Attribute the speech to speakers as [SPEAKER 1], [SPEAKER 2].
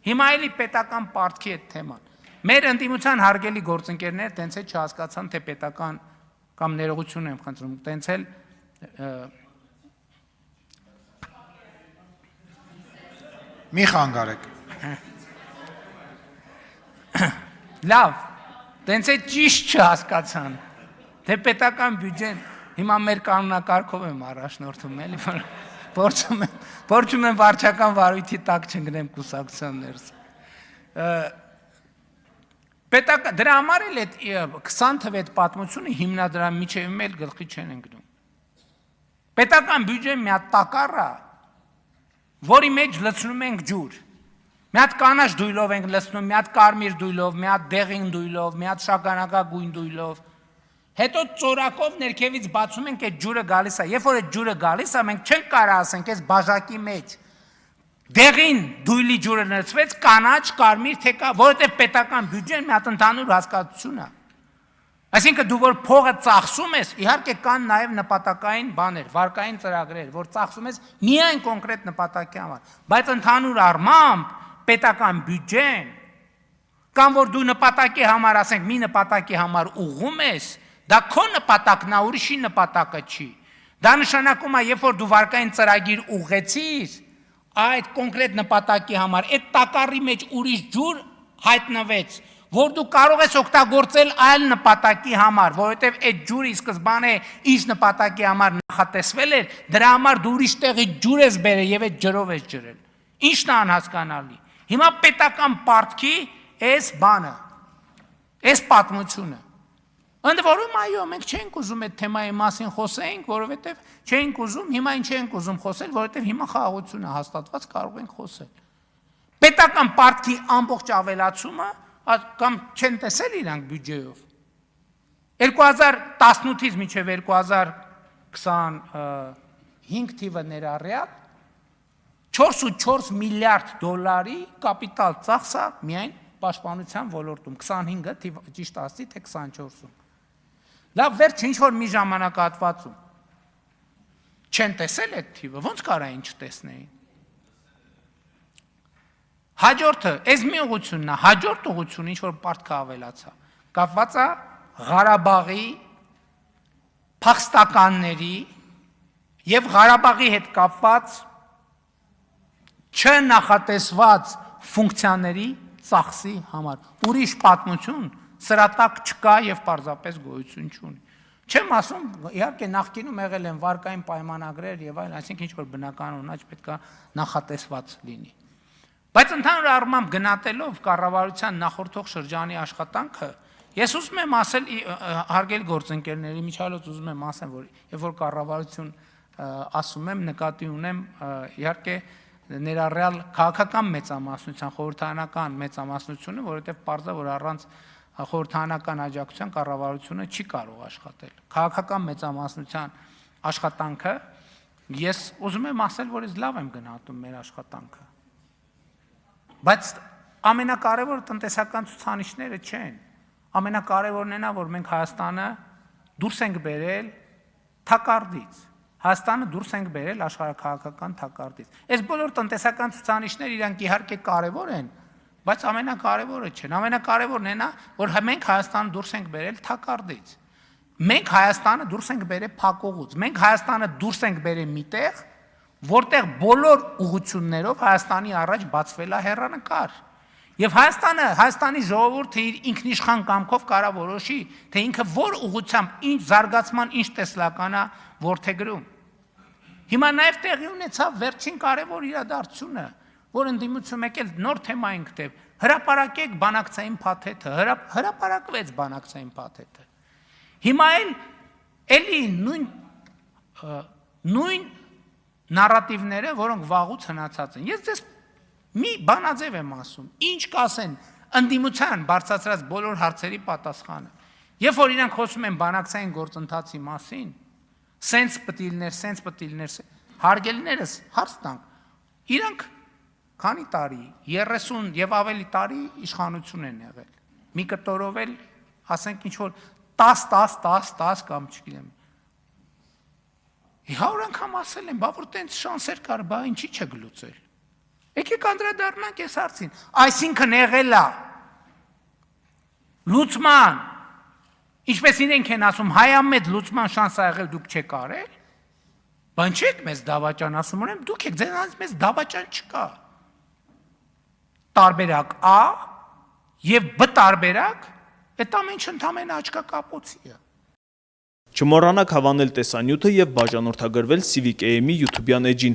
[SPEAKER 1] Հիմա էլի պետական պարտքի այդ թեման։ Մեր ընդդիմության հարգելի գործընկերները տենց է չհասկացան, թե պետական կամ ներողություն եմ խնդրում, տենց էլ
[SPEAKER 2] Մի խանգարեք։
[SPEAKER 1] Լավ, տենց է ճիշտ չհասկացան, թե պետական բյուջեն, հիմա մեր կանոնակարգով եմ առաջնորդում, էլի, փորձում եմ վարչական վարույթի տակ չընկնեմ կուսակցության ներս։ Դրա համար էլ այդ 20 թվետ պատմությունը հիմնադրամի միջև էլ գլխի չեն ընկնում։ Պետական բյուջեն մի հատ տակառ է, որի մեջ լցնում ենք ջուր։ Մի հատ կանաչ դույլով ենք լցնում, մի հատ կարմիր դույլով, մի հատ դեղին դույլով, մի հատ շագանակագույն դույլով։ Հետո ծորակով ներքևից բացում ենք այդ ջուրը գալիս է։ Երբ որ այդ ջուրը գալիս է, մենք չենք կարող ասենք, այս բաժակի մեջ դեղին դույլի ջուրը լցվեց, կանաչ, կարմիր, թե կա, որովհետև պետական բյուջեն մի հատ ընդհանուր հասկացություն է։ Այսինքն դու որ փողը ծախսում ես, իհարկե կան նաև նպատակային բաներ, վարկային ծրագրեր, որ ծախսում ես միայն կոնկրետ նպատակի համար, բայց ընդհանուր առմամբ պետական բյուջեն կամ որ դու նպատակի համար, ասենք, մի նպատակի համար ուղղում ես, դա քո նպատակն է, ուրիշի նպատակը չի։ Դա նշանակում է, երբ որ դու վարկային ծրագիր ուղղեցիր, այդ կոնկրետ նպատակի համար, այդ տակառի մեջ ուրիշ ջուր հայտնվեց, որ դու կարող ես օգտագործել այլ նպատակի համար, որովհետև այդ ջուրը ի սկզբանե իր նպատակի համար նախատեսվել էր, դրա համար դու ուրիշ տեղի ջուր ես բերել եւ այդ ջրով ես ջրել։ Ի՞նչն է անհասկանալի։ Հիմա պետական պարտքի այս բանը, այս պատմությունը։ Ընդ որում, այո, մենք չենք ուզում այդ թեմայի մասին խոսենք, որովհետև չենք ուզում, հիմա ինչ ենք ուզում խոսել, որովհետև հիմա խաղաղություն է հաստատված, կարող ենք խոսել։ Պետական պարտքի ամբողջ ավելացումը կամ չեն տեսել իրանք բյուջեով։ 2018-ից մինչև 2025 թիվը ներառյալ 4.4 միլիարդ դոլարի կապիտալ ծախսա միայն պաշտպանության ոլորտում, 25-ը թիվ ճիշտ ասի, թե 24-ում։ Լավ, վերջ ինչ-որ մի ժամանակահատվածում չեն տեսել այդ թիվը, ոնց կարային չտեսնեին։ Հաջորդը, այս մի ուղղությունն է, հաջորդ ուղղությունը ինչ-որ պարտքը ավելացա, կապված է Ղարաբաղի փախստականների և Ղարաբաղի հետ կապված չնախատեսված ֆունկցիաների ծախսի համար։ Ուրիշ պատմություն սրա տակ չկա և պարզապես գոյություն չունի։ Չեմ ասում, իհարկե նախկինում եղել են վարկային պայմանագրեր և այլ, այսինքն ինչ-որ բնականոն պետք է նախատեսված լինի։ Բայց ընդհանուր առմամբ գնահատելով կառավարության նախորդող շրջանի աշխատանքը, ես ուզում եմ ասել, հարգելի գործընկերների միջալոց ուզում եմ ասեմ, որ երբ որ կառավարություն ասում եմ, նկատի ունեմ իհարկե ներառյալ քաղաքական մեծամասնության, խորհրդարանական մեծամասնությունը, որովհետև պարզ է, որ առանց խորհրդարանական աջակցության կառավարությունը չի կարող աշխատել։ Քաղաքական մեծամասնության աշխատանքը, ես ուզում եմ ասել, որ ես լավ եմ գնահատում մեր աշխատանքը։ Բայց ամենակարևորը տնտեսական ցուցանիշները չեն։ Ամենակարևորն է, որ մենք Հայաստանը դուրս ենք բերել թակարդից։ Հայաստանը դուրս ենք բերել աշխարհաքաղաքական թակարդից։ Այս բոլոր տնտեսական ցուցանիշները իրանք իհարկե կարևոր են, բայց ամենակարևորը չեն։ Ամենակարևորն է, որ մենք Հայաստանը դուրս ենք բերել թակարդից։ Մենք Հայաստանը դուրս ենք բերել փակողուց։ Մենք Հայաստանը դուրս ենք բերել միտեղ, որտեղ բոլոր ուղղություններով Հայաստանի առաջ բացվել է հեռանկար։ Եվ Հայաստանի ժողովուրդը իր ինքնիշխան կամքով կարող որոշի, թե ինքը որ ուղղությամբ, ինչ զարգացման, ինչ տեսլական է որդեգրում։ Հիմա նաև տեղի ունեցավ վերջին կարևոր իրադարձությունը, որ ընդդիմություն եկել նոր թեմա ենք տեղ, հրապարակեք բանակցային փաթեթը, հրապարակվեց բանակցային փաթեթը։ Հիմա էլի նույն նարատիվները, որոնք վաղուց հնացած են։ Ես ձեզ մի բանաձև եմ ասում, ինչ կասեն ընդդիմության բարձրացրած բոլոր հարցերի պատասխանը։ Երբ որ իրանք խոսում են բանակցային գործընթացի մասին, սենց պետք է լիներ, հարգելիներս հարց տանք, իրանք քանի տարի, 30 եւ ավելի տարի իշխանություն են եղել։ Մի կտորով էլ, ասենք ինչ-որ 10 կամ չգիտեմ։ 100 անգամ ասել են, բա որ տենց շանսեր կար, բա ինչի՞ չգլուծել։ Եկեք անդրադառնանք այս հարցին։ Այսինքն եղել է լուծման, ինչպես իրենք են ասում, հայամետ լուծման շանս ա եղել, դուք չեք արել, բան չեք մեզ դավաճան ասում, ուրեմն դուք եք, ձեզանից մեզ դավաճան չկա։ Տարբերակ A եւ B տարբերակ, այդ ամենը ընդամենը աչքա կապոցի է։
[SPEAKER 3] Չմոռանաք հավանել տեսանյութը եւ բաժանորդագրվել Civic AM-ի YouTube-յան էջին։